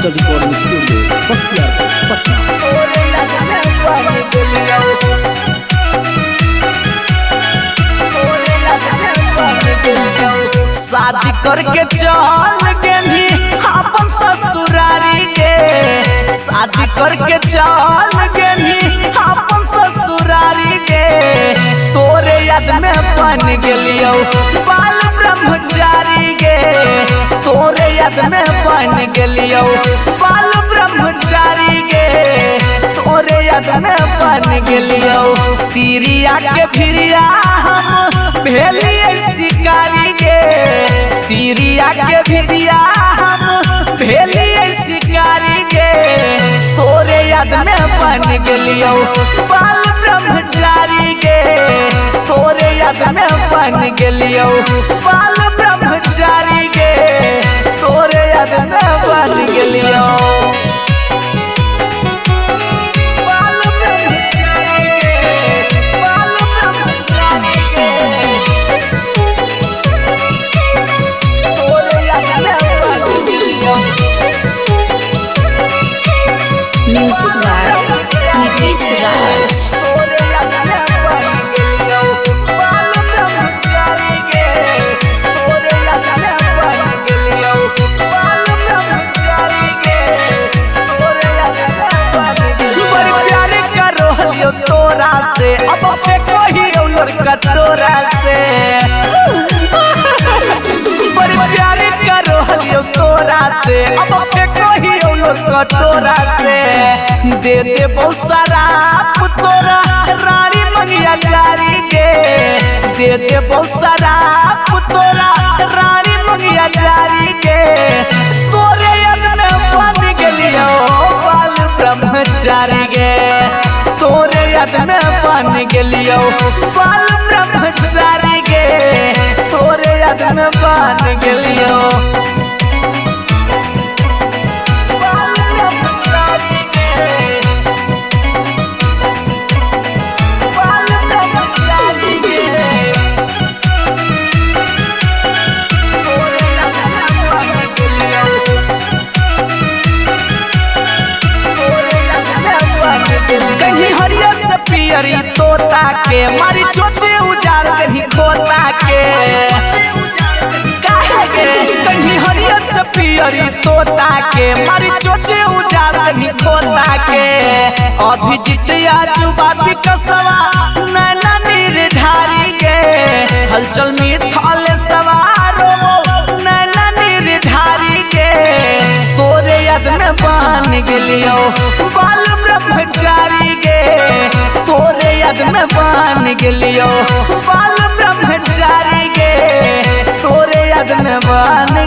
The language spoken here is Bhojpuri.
Recording studio Patna. शादी करके चल गेली अपन ससुरारी के, शादी करके चल गेली अपन ससुरारी के, तोरे याद में बन गेलियो बाल ब्रह्मचारी गे, तोरे याद में बन गेलियो बाल ब्रह्मचारी गे, तोरे याद में बन गेलियो। तिरिया के भिरिया हम भेलिए शिकारी गे, तिरिया के भिरिया हम भेलिए शिकारी गे, तोरे याद में बन गेलियो बाल ब्रह्मचारी गे, तोरे याद में बन गेलियो बाल ब्रह्मचारी गे, तोरे याद में बन गेलियो। Music by Nitish Raj. तोरा से अब पे कहियो लड़का तोरा से बड़ी प्यार करो हलियो तोरा से, अब पे कहियो लड़का तोरा से, दे दे बहुत सारा तोरा रानी मंगिया जारी के, दे दे बहुत सारा तोरा रानी मंगिया जारी के, तोरे याद में बन गेलियो बाल ब्रह्मचारी गे, तोरे याद में बन गेलियो बाल ब्रह्मचारी गे, तोरे याद में बन गेलियो बाल ब्रह्मचारी गे, बाल ब्रह्मचारी गे, तोरे याद में बन गेलियो, तोरे याद में बन गेलियो। कहीं हरियर से पियरी तोता के मारी चोचे उजार कहीं खोता के, काहे के कहीं हरियर से पियरी तोता के मारी चोचे उजार कहीं खोता के, अभी जितिया जुबाती कसवा नैना निर्धारी के, हलचल मिथल सवारो नैना निर्धारी के, तोरे याद में बन गेलियो बाल ब्रह्मचारी गे, तोरे याद में बन गेलियो बाल ब्रह्मचारी गे, तोरे याद में बन